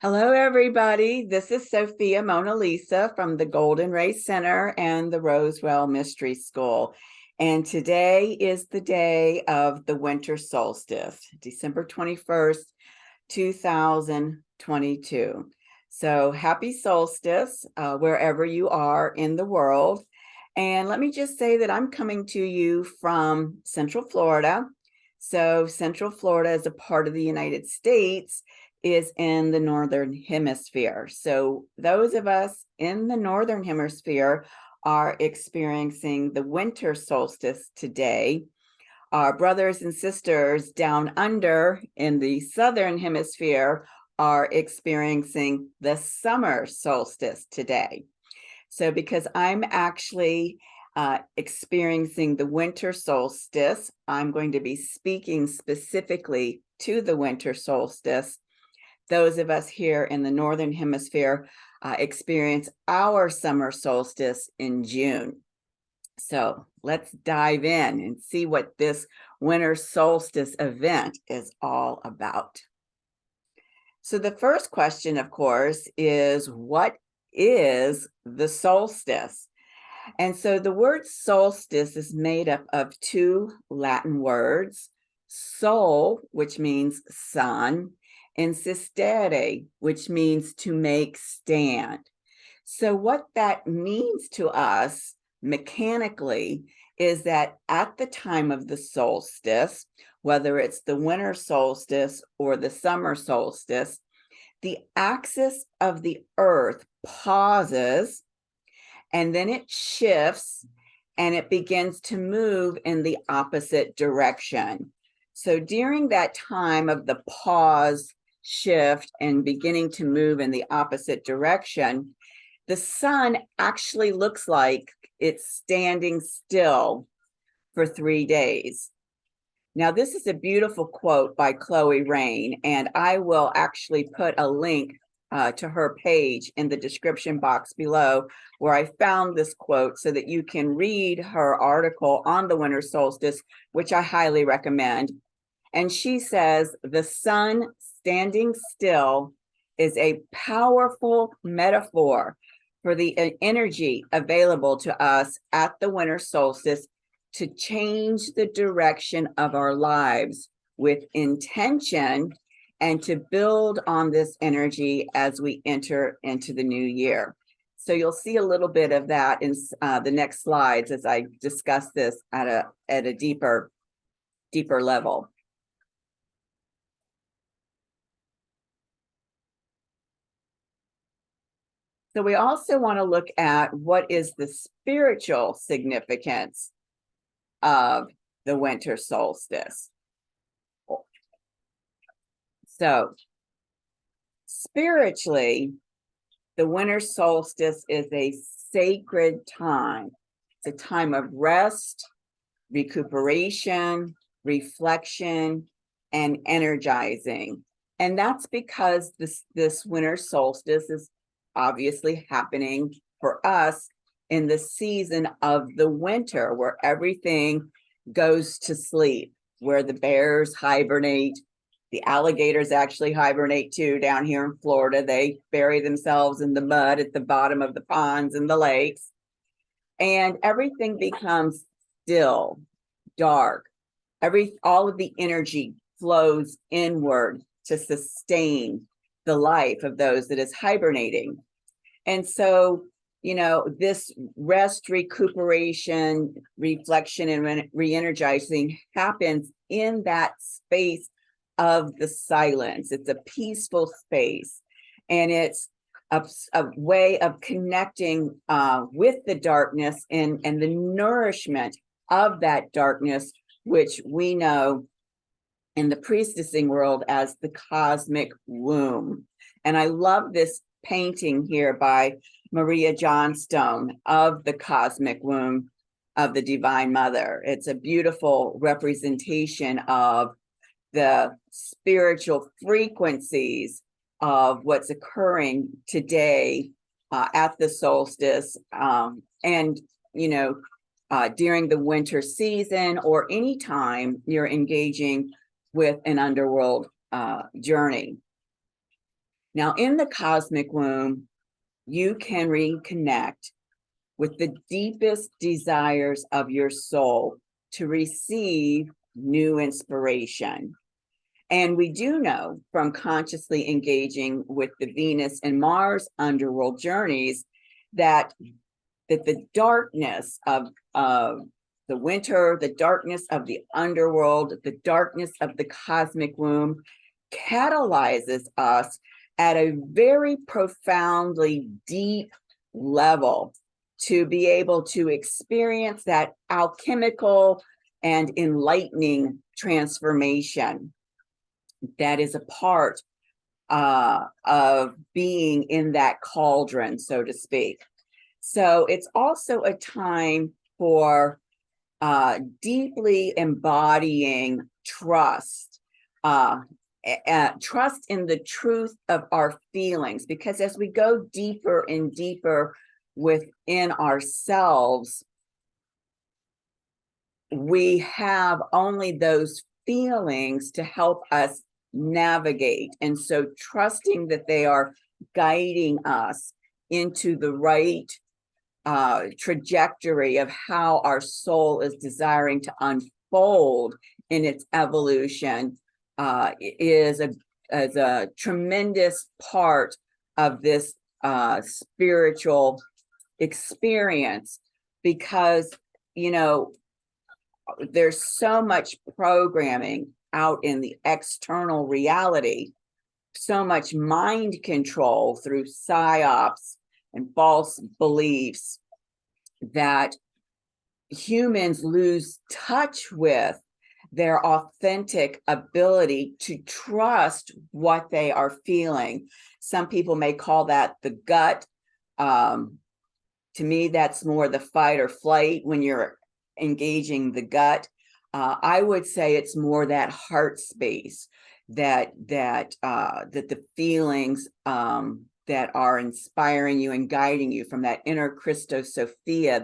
Hello, everybody. This is Sophia Mona Lisa from the Golden Ray Center and the Rosewell Mystery School. And today is the day of the winter solstice, December 21st, 2022. So happy solstice, wherever you are in the world. And let me just say that I'm coming to you from Central Florida. So Central Florida is a part of the United States, is in the Northern Hemisphere. So those of us in the Northern Hemisphere are experiencing the winter solstice today. Our brothers and sisters down under in the Southern Hemisphere are experiencing the summer solstice today. So because I'm actually experiencing the winter solstice, I'm going to be speaking specifically to the winter solstice. Those of us here in the Northern Hemisphere experience our summer solstice in June. So let's dive in and see what this winter solstice event is all about. So the first question, of course, is what is the solstice? And so the word solstice is made up of two Latin words, sol, which means sun, and sistere, which means to make stand. So what that means to us mechanically is that at the time of the solstice, whether it's the winter solstice or the summer solstice, the axis of the earth pauses and then it shifts and it begins to move in the opposite direction. So during that time of the pause, shift, and beginning to move in the opposite direction, the sun actually looks like it's standing still for 3 days. Now, this is a beautiful quote by Chloe Rain, and I will actually put a link to her page in the description box below where I found this quote so that you can read her article on the winter solstice, which I highly recommend. And she says, the sun standing still is a powerful metaphor for the energy available to us at the winter solstice to change the direction of our lives with intention and to build on this energy as we enter into the new year. So you'll see a little bit of that in the next slides as I discuss this at a deeper level. So we also want to look at what is the spiritual significance of the winter solstice. So spiritually, the winter solstice is a sacred time. It's a time of rest, recuperation, reflection, and energizing. And that's because this winter solstice is obviously happening for us in the season of the winter, where everything goes to sleep, where the bears hibernate. The alligators actually hibernate too down here in Florida. They bury themselves in the mud at the bottom of the ponds and the lakes. And everything becomes still, dark. All of the energy flows inward to sustain the life of those that is hibernating. And so, this rest, recuperation, reflection, and re-energizing happens in that space of the silence. It's a peaceful space, and it's a way of connecting with the darkness and the nourishment of that darkness, which we know in the priestessing world as the cosmic womb. And I love this painting here by Maria Johnstone of the cosmic womb of the Divine Mother. It's a beautiful representation of the spiritual frequencies of what's occurring today at the solstice and during the winter season or any time you're engaging with an underworld journey. Now, in the cosmic womb, you can reconnect with the deepest desires of your soul to receive new inspiration. And we do know from consciously engaging with the Venus and Mars underworld journeys that the darkness of the winter, the darkness of the underworld, the darkness of the cosmic womb catalyzes us at a very profoundly deep level to be able to experience that alchemical and enlightening transformation that is a part of being in that cauldron, so to speak. So it's also a time for deeply embodying trust, trust in the truth of our feelings, because as we go deeper and deeper within ourselves, we have only those feelings to help us navigate. And so trusting that they are guiding us into the right trajectory of how our soul is desiring to unfold in its evolution is a tremendous part of this spiritual experience, because, you know, there's so much programming out in the external reality, so much mind control through psyops and false beliefs, that humans lose touch with their authentic ability to trust what they are feeling. Some people may call that the gut. To me, that's more the fight or flight when you're engaging the gut. I would say it's more that heart space, that the feelings that are inspiring you and guiding you from that inner Christos Sophia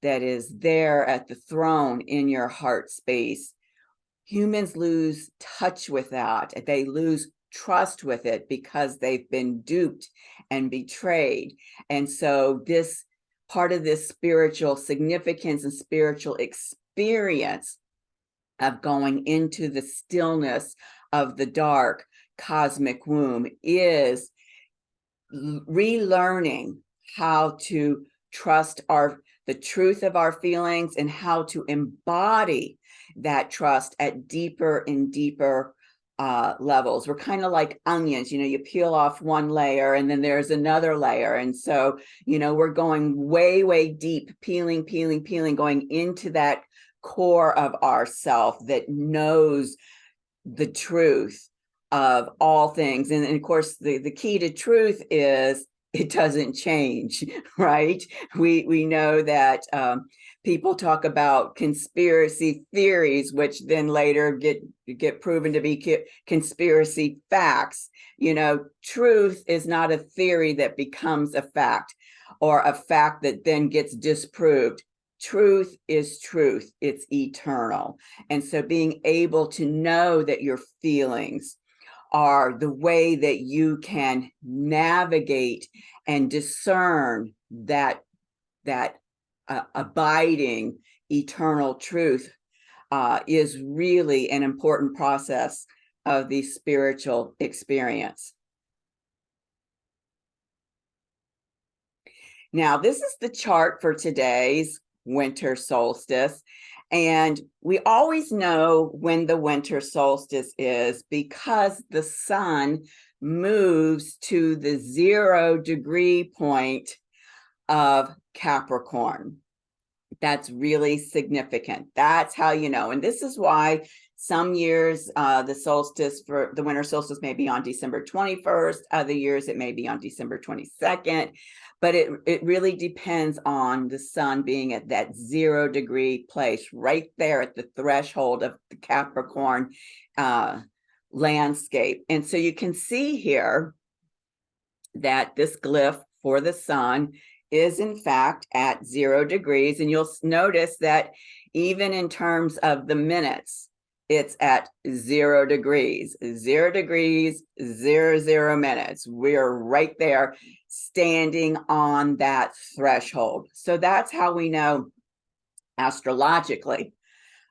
that is there at the throne in your heart space. Humans lose touch with that. They lose trust with it because they've been duped and betrayed. And so this part of this spiritual significance and spiritual experience of going into the stillness of the dark cosmic womb is relearning how to trust the truth of our feelings and how to embody that trust at deeper and deeper levels. We're kind of like onions, you know, you peel off one layer and then there's another layer. And so, you know, we're going way, way deep, peeling, going into that core of ourself that knows the truth of all things. And of course, the key to truth is it doesn't change, right? We know that people talk about conspiracy theories, which then later get proven to be conspiracy facts. You know, truth is not a theory that becomes a fact, or a fact that then gets disproved. Truth is truth. It's eternal. And so being able to know that your feelings are the way that you can navigate and discern that abiding eternal truth is really an important process of the spiritual experience. Now, this is the chart for today's winter solstice. And we always know when the winter solstice is because the sun moves to the 0 degree point of Capricorn. That's really significant. That's how you know. And this is why some years the solstice for the winter solstice may be on December 21st. Other years it may be on December 22nd. But it really depends on the sun being at that 0 degree place, right there at the threshold of the Capricorn landscape. And so you can see here that this glyph for the sun is in fact at 0 degrees. And you'll notice that even in terms of the minutes, it's at 0 degrees, 0 degrees, 00 minutes. We're right there standing on that threshold. So that's how we know astrologically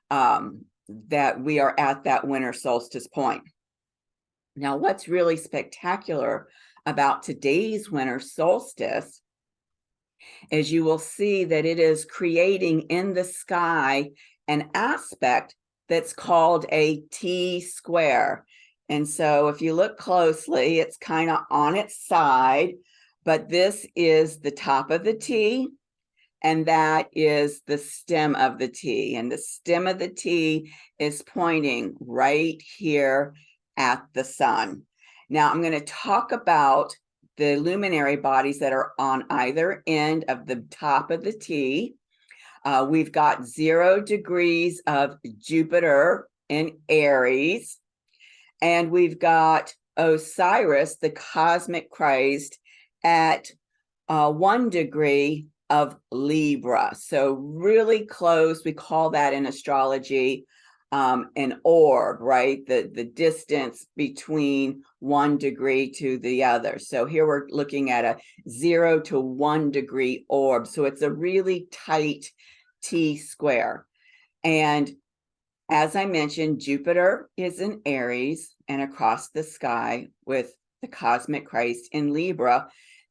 that we are at that winter solstice point. Now, what's really spectacular about today's winter solstice is you will see that it is creating in the sky an aspect that's called a T square. And so if you look closely, it's kind of on its side, but this is the top of the T, and that is the stem of the T. And the stem of the T is pointing right here at the sun. Now I'm going to talk about the luminary bodies that are on either end of the top of the T. We've got 0 degrees of Jupiter in Aries, and we've got Osiris, the cosmic Christ, at 1 degree of Libra. So really close. We call that in astrology an orb, right? The distance between 1 degree to the other. So here we're looking at a 0 to 1 degree orb. So it's a really tight T square. And as I mentioned, Jupiter is in Aries and across the sky with the cosmic Christ in Libra.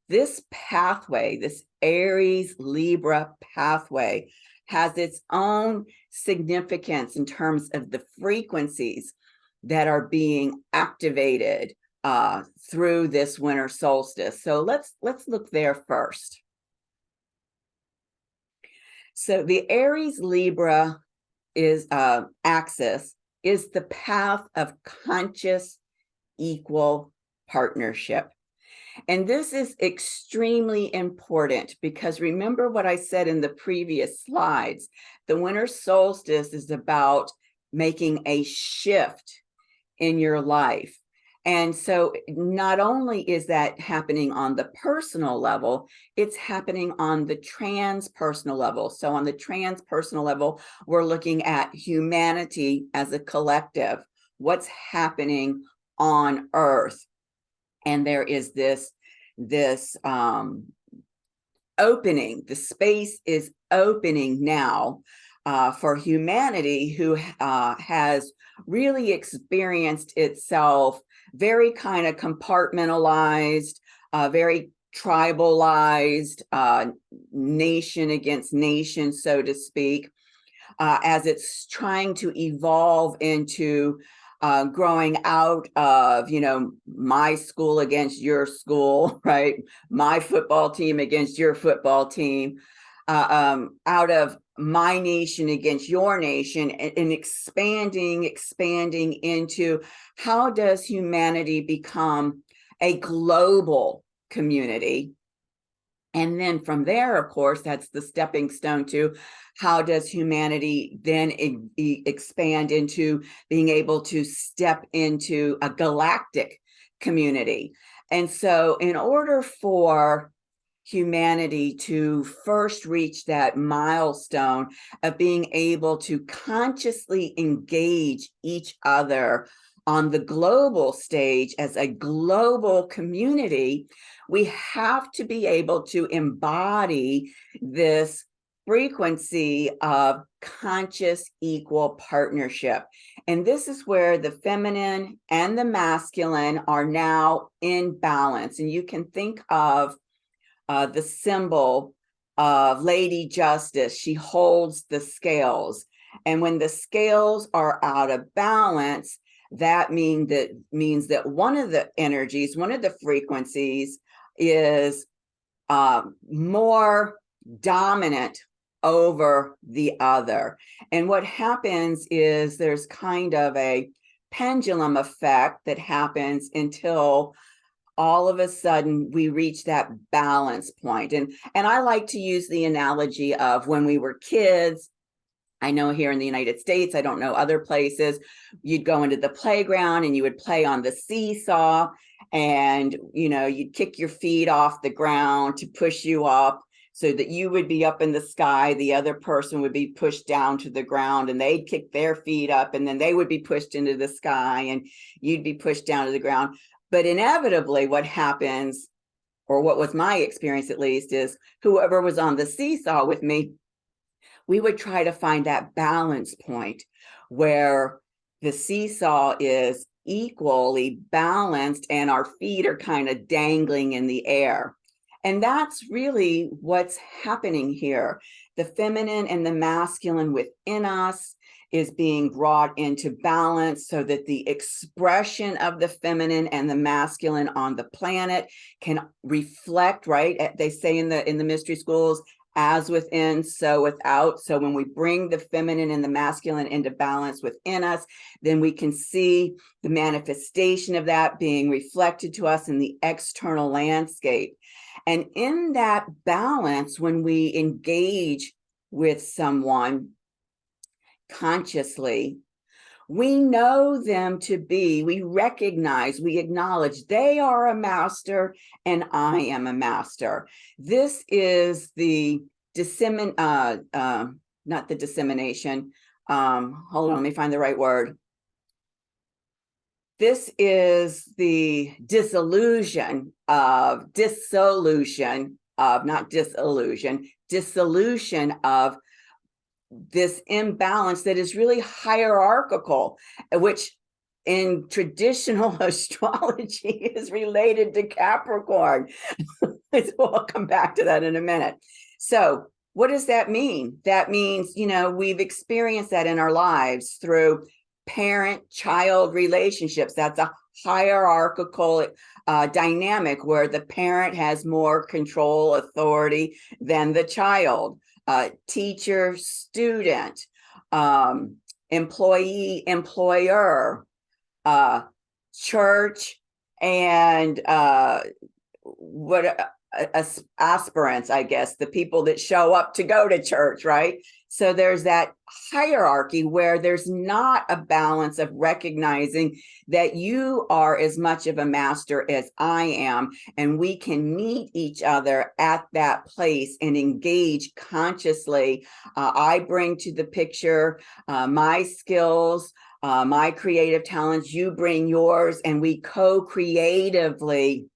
This pathway, this Aries Libra pathway, has its own significance in terms of the frequencies that are being activated through this winter solstice. So let's look there first. So the Aries Libra axis is the path of conscious equal partnership. And this is extremely important because remember what I said in the previous slides, the winter solstice is about making a shift in your life. And so not only is that happening on the personal level, it's happening on the transpersonal level. So on the transpersonal level, we're looking at humanity as a collective, what's happening on Earth. And there is this opening, the space is opening now for humanity who has really experienced itself very kind of compartmentalized, very tribalized, nation against nation, so to speak, as it's trying to evolve into growing out of, my school against your school, right? My football team against your football team, out of my nation against your nation, and expanding into how does humanity become a global community? And then from there, of course, that's the stepping stone to how does humanity then expand into being able to step into a galactic community. And so in order for humanity to first reach that milestone of being able to consciously engage each other on the global stage as a global community, we have to be able to embody this frequency of conscious equal partnership. And this is where the feminine and the masculine are now in balance. And you can think of the symbol of Lady Justice. She holds the scales. And when the scales are out of balance, that means that one of the energies, one of the frequencies is more dominant over the other. And what happens is there's kind of a pendulum effect that happens until all of a sudden we reach that balance point. And I like to use the analogy of when we were kids. I know here in the United States, I don't know other places, you'd go into the playground and you would play on the seesaw, and you'd kick your feet off the ground to push you up so that you would be up in the sky, the other person would be pushed down to the ground, and they'd kick their feet up, and then they would be pushed into the sky, and you'd be pushed down to the ground. But inevitably, what happens, or what was my experience at least, is whoever was on the seesaw with me, we would try to find that balance point where the seesaw is equally balanced and our feet are kind of dangling in the air. And that's really what's happening here. The feminine and the masculine within us is being brought into balance so that the expression of the feminine and the masculine on the planet can reflect, right? They say in the mystery schools, as within, so without. So when we bring the feminine and the masculine into balance within us, then we can see the manifestation of that being reflected to us in the external landscape. And in that balance, when we engage with someone consciously, we know them to be, we recognize, we acknowledge they are a master and I am a master. This is the not the dissemination. Hold on, let me find the right word. This is the dissolution of this imbalance that is really hierarchical, which in traditional astrology is related to Capricorn. We'll come back to that in a minute. So what does that mean? That means, we've experienced that in our lives through parent-child relationships. That's a hierarchical dynamic where the parent has more control, authority than the child. Teacher, student, employee, employer, church, and aspirants, I guess, the people that show up to go to church, right? So there's that hierarchy where there's not a balance of recognizing that you are as much of a master as I am, and we can meet each other at that place and engage consciously. I bring to the picture my skills, my creative talents, you bring yours, and we co-creatively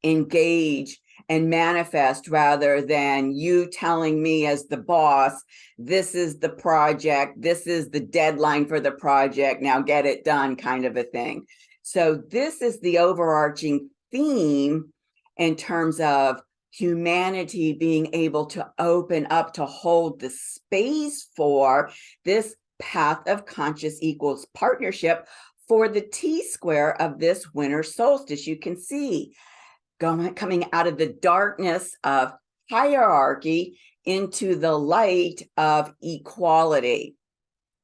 engage and manifest, rather than you telling me as the boss, this is the project, this is the deadline for the project, now get it done, kind of a thing. So this is the overarching theme in terms of humanity being able to open up, to hold the space for this path of conscious equals partnership for the T-square of this winter solstice. You can see coming out of the darkness of hierarchy into the light of equality.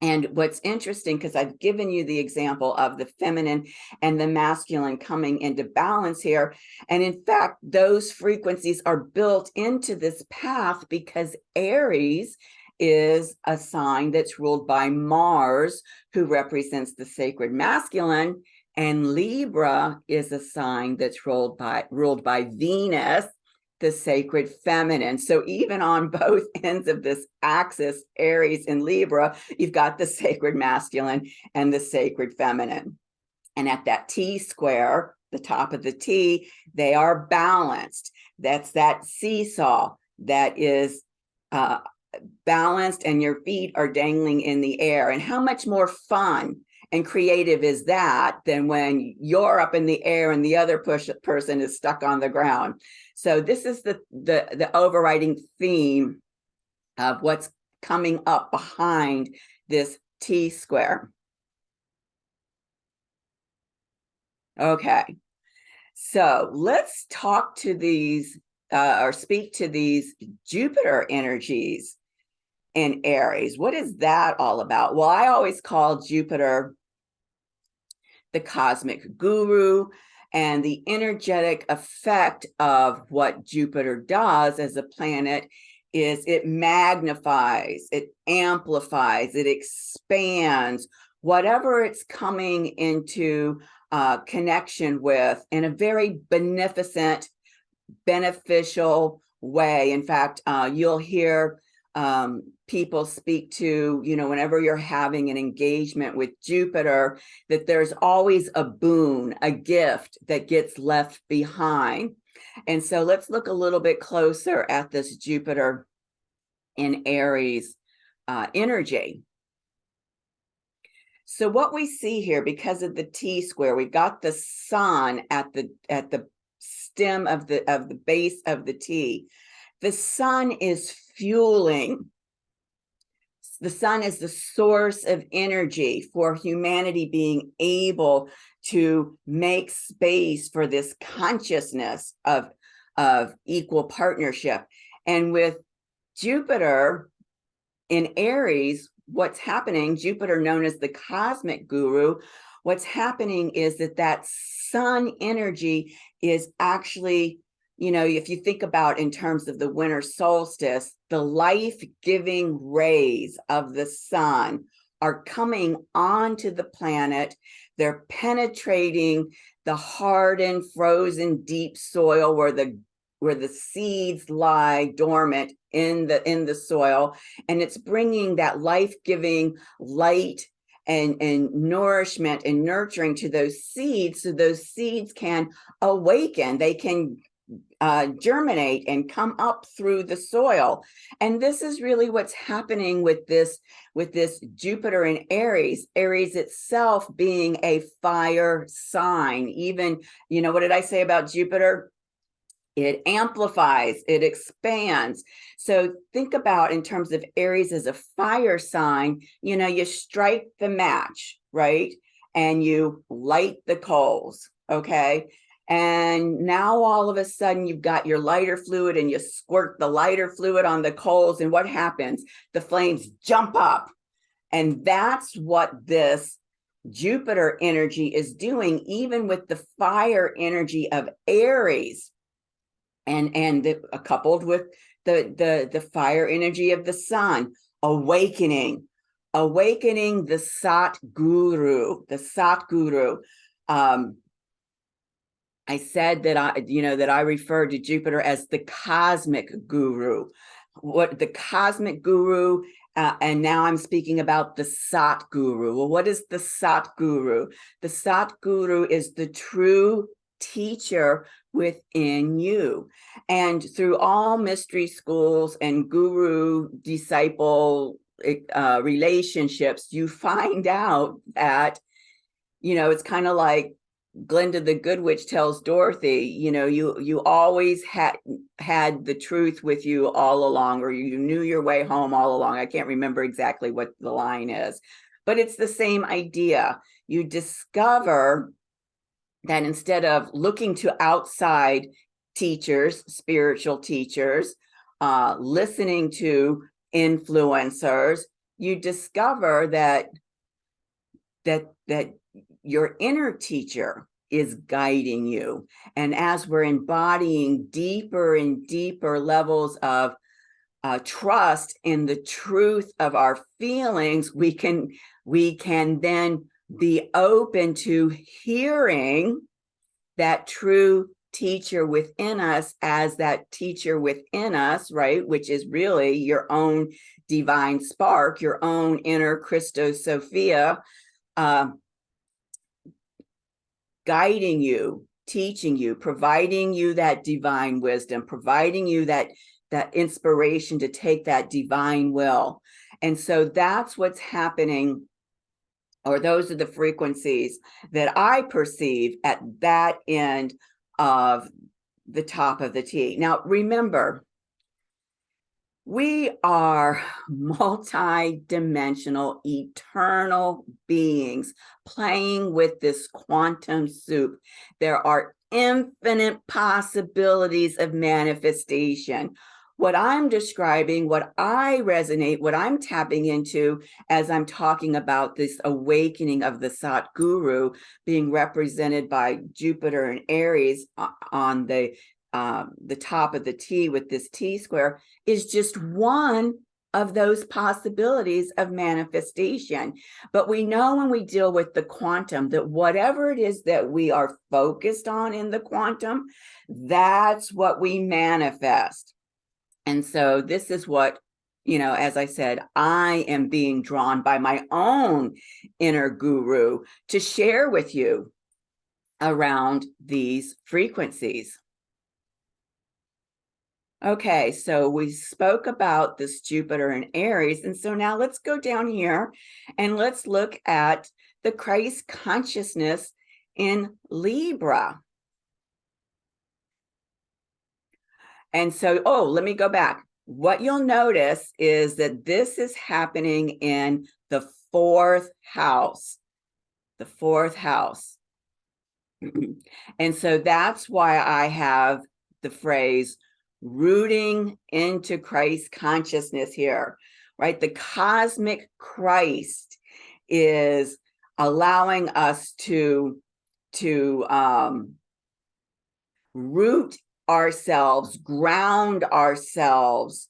And what's interesting, because I've given you the example of the feminine and the masculine coming into balance here. And in fact, those frequencies are built into this path because Aries is a sign that's ruled by Mars, who represents the sacred masculine. And Libra is a sign that's ruled by Venus, the sacred feminine. So even on both ends of this axis, Aries and Libra, you've got the sacred masculine and the sacred feminine. And at that T-square, the top of the T, they are balanced. That's that seesaw that is balanced, and your feet are dangling in the air. And how much more fun and creative is that than when you're up in the air and the other person is stuck on the ground? So this is the overriding theme of what's coming up behind this T-square. Okay, so let's talk to these or speak to these Jupiter energies in Aries. What is that all about? Well, I always call Jupiter the cosmic guru, and the energetic effect of what Jupiter does as a planet is it magnifies, it amplifies, it expands whatever it's coming into connection with in a very beneficent, beneficial, way. In fact, you'll hear people speak to, whenever you're having an engagement with Jupiter, that there's always a boon, a gift that gets left behind. And so let's look a little bit closer at this Jupiter in Aries energy. So what we see here, because of the T-square, we've got the sun at the stem of the base of the T. The sun is fueling. The sun is the source of energy for humanity being able to make space for this consciousness of equal partnership. And with Jupiter in Aries, what's happening, Jupiter known as the cosmic guru, what's happening is that sun energy is actually, if you think about in terms of the winter solstice, the life-giving rays of the sun are coming onto the planet. They're penetrating the hardened, frozen, deep soil where the seeds lie dormant in the soil, and it's bringing that life-giving light and nourishment and nurturing to those seeds, so those seeds can awaken, they can germinate and come up through the soil. And this is really what's happening with this Jupiter in Aries. Aries itself being a fire sign. Even, what did I say about Jupiter? It amplifies, it expands. So think about in terms of Aries as a fire sign, you strike the match, right? And you light the coals, okay? And now all of a sudden you've got your lighter fluid and you squirt the lighter fluid on the coals, and what happens? The flames jump up. And that's what this Jupiter energy is doing, even with the fire energy of Aries. And coupled with the fire energy of the sun, awakening the Sat Guru. I said that I referred to Jupiter as the cosmic guru. What the cosmic guru, and now I'm speaking about the Sat Guru. Well, what is the Sat Guru? The Sat Guru is the true teacher within you. And through all mystery schools and guru disciple relationships, you find out that, it's kind of like Glinda the Good Witch tells Dorothy, you always had the truth with you all along, or you knew your way home all along. I can't remember exactly what the line is, but it's the same idea. You discover that instead of looking to outside teachers, spiritual teachers, listening to influencers, you discover that your inner teacher is guiding you. And as we're embodying deeper and deeper levels of trust in the truth of our feelings, we can then be open to hearing that true teacher within us as that teacher within us, right? Which is really your own divine spark, your own inner Christos Sophia, guiding you, teaching you, providing you that divine wisdom, providing you that inspiration to take that divine will. And so that's what's happening, or those are the frequencies that I perceive at that end of the top of the T. Now, remember, we are multi-dimensional, eternal beings playing with this quantum soup. There are infinite possibilities of manifestation. What I'm describing, what I resonate, what I'm tapping into as I'm talking about this awakening of the Sat Guru being represented by Jupiter and Aries on the top of the T with this T square, is just one of those possibilities of manifestation. But we know when we deal with the quantum that whatever it is that we are focused on in the quantum, that's what we manifest. And so this is what, as I said, I am being drawn by my own inner guru to share with you around these frequencies. Okay, so we spoke about this Jupiter in Aries. And so now let's go down here and let's look at the Christ consciousness in Libra. And so, let me go back. What you'll notice is that this is happening in the fourth house. The fourth house. And so that's why I have the phrase rooting into Christ consciousness here, right? The cosmic Christ is allowing us to root ourselves, ground ourselves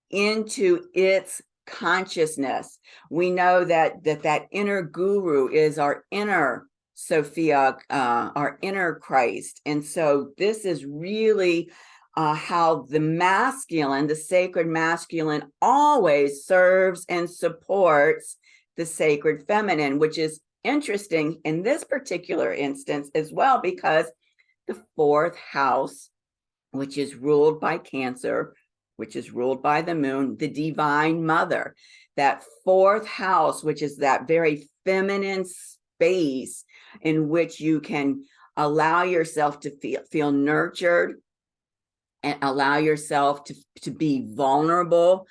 into its consciousness. We know that inner guru is our inner Sophia, our inner Christ. And so this is really how the masculine, the sacred masculine, always serves and supports the sacred feminine, which is interesting in this particular instance as well, because the fourth house, which is ruled by Cancer, which is ruled by the moon, the divine mother, that fourth house, which is that very feminine space in which you can allow yourself to feel nurtured and allow yourself to be vulnerable,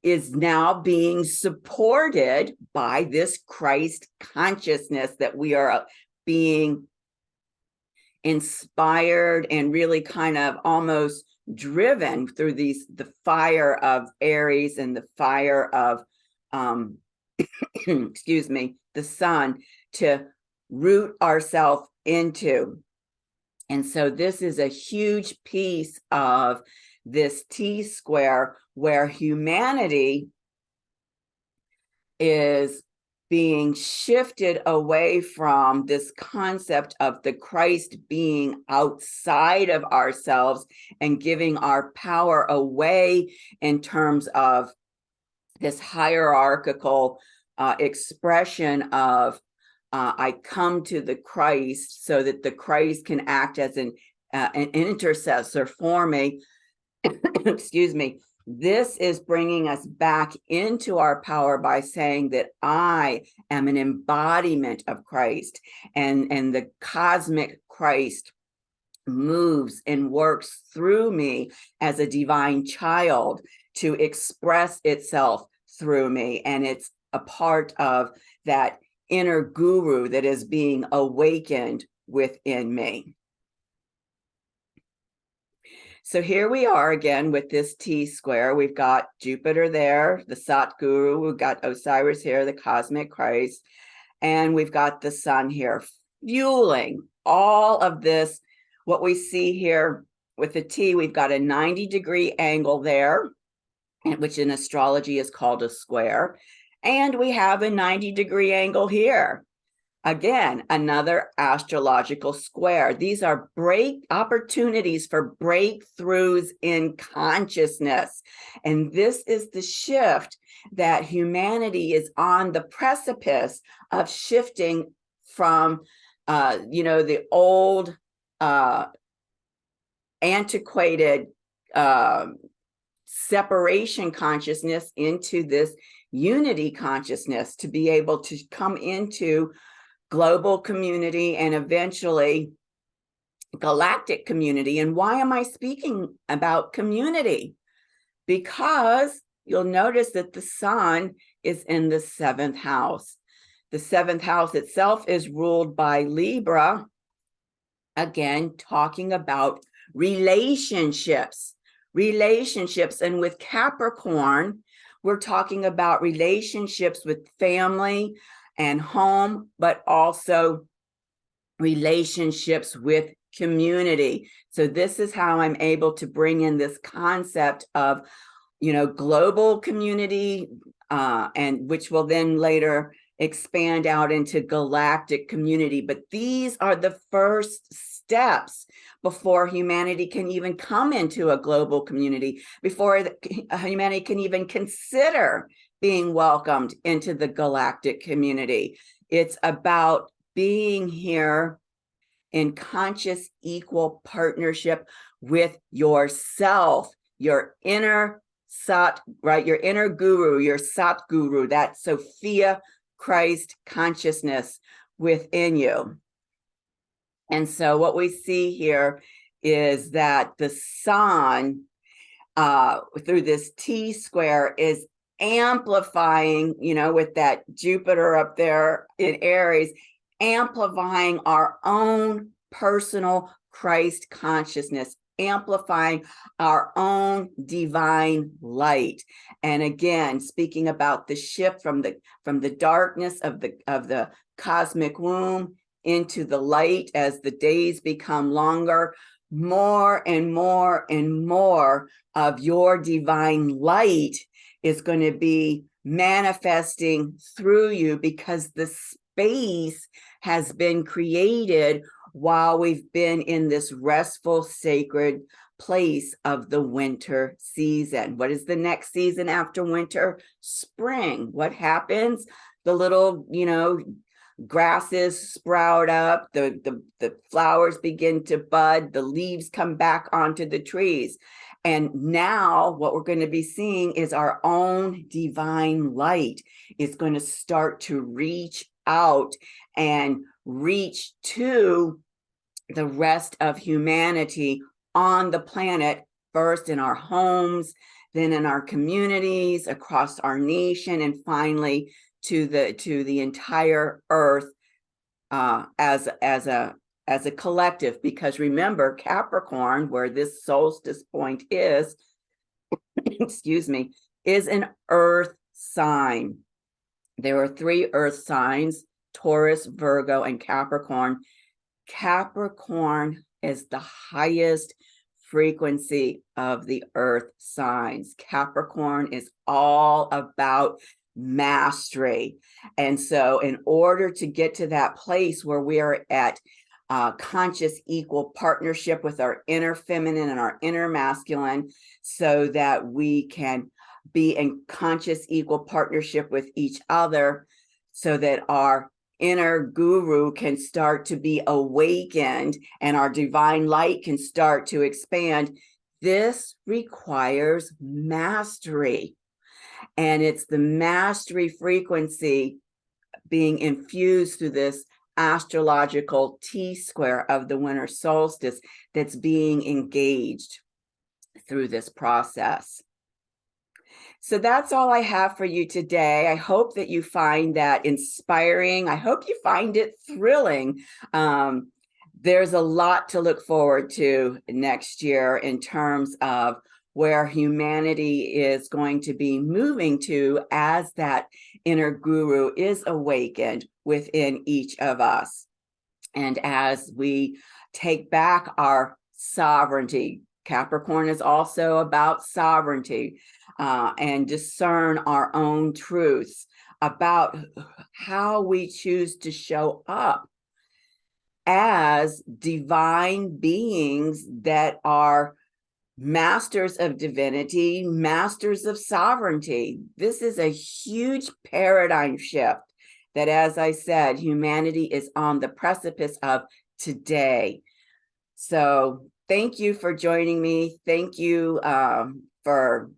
is now being supported by this Christ consciousness that we are being inspired and really kind of almost driven through the fire of Aries and the fire of excuse me, the sun, to root ourselves into. And so this is a huge piece of this T square where humanity is being shifted away from this concept of the Christ being outside of ourselves and giving our power away in terms of this hierarchical expression of I come to the Christ so that the Christ can act as an intercessor for me. Excuse me. This is bringing us back into our power by saying that I am an embodiment of Christ, and the cosmic Christ moves and works through me as a divine child to express itself through me. And it's a part of that inner guru that is being awakened within me. So here we are again with this T square. We've got Jupiter there, the Sat Guru. We've got Osiris here, the cosmic Christ. And we've got the sun here fueling all of this. What we see here with the T, we've got a 90-degree angle there, which in astrology is called a square. And we have a 90-degree angle here. Again, another astrological square. These are opportunities for breakthroughs in consciousness. And this is the shift that humanity is on the precipice of shifting from, the old, antiquated separation consciousness into this unity consciousness, to be able to come into global community and eventually galactic community. And why am I speaking about community? Because you'll notice that the sun is in the seventh house. The seventh house itself is ruled by Libra, again, talking about relationships. And with Capricorn, we're talking about relationships with family and home, but also relationships with community. So this is how I'm able to bring in this concept of, global community, and which will then later expand out into galactic community. But these are the first steps before humanity can even come into a global community, before humanity can even consider being welcomed into the galactic community. It's about being here in conscious, equal partnership with yourself, your inner Sat, right? Your inner guru, your Sat guru, that Sophia Christ consciousness within you. And so what we see here is that the sun through this T square is amplifying, with that Jupiter up there in Aries, amplifying our own personal Christ consciousness, amplifying our own divine light. And again, speaking about the shift from the darkness of the cosmic womb into the light as the days become longer, more and more and more of your divine light is going to be manifesting through you, because the space has been created while we've been in this restful, sacred place of the winter season. What is the next season after winter? Spring. What happens? The little, grasses sprout up, the flowers begin to bud, the leaves come back onto the trees. And now what we're going to be seeing is our own divine light is going to start to reach out and reach to the rest of humanity on the planet, first in our homes, then in our communities, across our nation, and finally to the entire earth as a collective. Because remember, Capricorn, where this solstice point is, excuse me, is an earth sign. There are 3 earth signs: Taurus, Virgo, and Capricorn. Capricorn is the highest frequency of the earth signs. Capricorn is all about mastery. And so in order to get to that place where we are at conscious equal partnership with our inner feminine and our inner masculine, so that we can be in conscious equal partnership with each other, so that our inner guru can start to be awakened and our divine light can start to expand, this requires mastery. And it's the mastery frequency being infused through this astrological T square of the winter solstice that's being engaged through this process. So that's all I have for you today. I hope that you find that inspiring. I hope you find it thrilling. There's a lot to look forward to next year in terms of where humanity is going to be moving to as that inner guru is awakened within each of us. And as we take back our sovereignty, Capricorn is also about sovereignty, and discern our own truths about how we choose to show up as divine beings that are masters of divinity, masters of sovereignty. This is a huge paradigm shift that, as I said, humanity is on the precipice of today. So thank you for joining me. Thank you for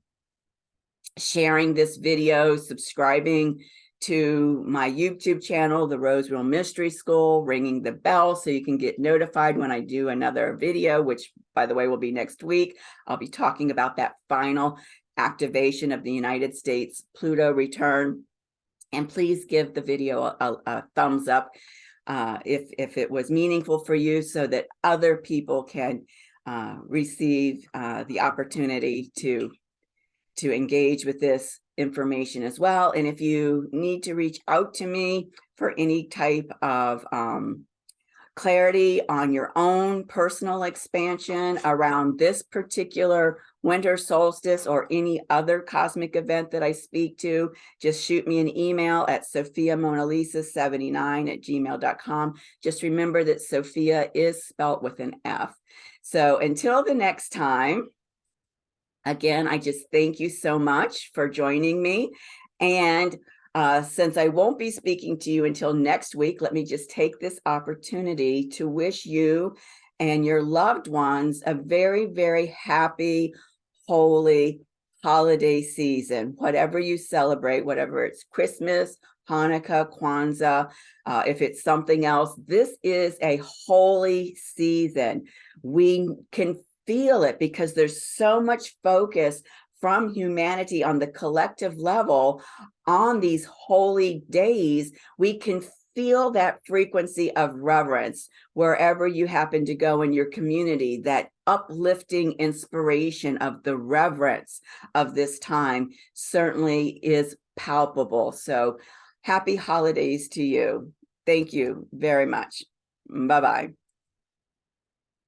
sharing this video, subscribing to my YouTube channel, The Rose Real Mystery School, ringing the bell so you can get notified when I do another video, which, by the way, will be next week. I'll be talking about that final activation of the United States Pluto return. And please give the video a thumbs up if it was meaningful for you, so that other people can receive the opportunity to engage with this information as well. And if you need to reach out to me for any type of clarity on your own personal expansion around this particular winter solstice or any other cosmic event that I speak to, just shoot me an email at sophiamonalisa79@gmail.com. Just remember that Sophia is spelt with an F. So until the next time, again, I just thank you so much for joining me. And since I won't be speaking to you until next week, let me just take this opportunity to wish you and your loved ones a very, very happy, holy holiday season. Whatever you celebrate, whatever it's Christmas, Hanukkah, Kwanzaa, if it's something else, this is a holy season. We can feel it because there's so much focus from humanity on the collective level on these holy days. We can feel that frequency of reverence wherever you happen to go in your community, that uplifting inspiration of the reverence of this time certainly is palpable. So happy holidays to you. Thank you very much. Bye-bye.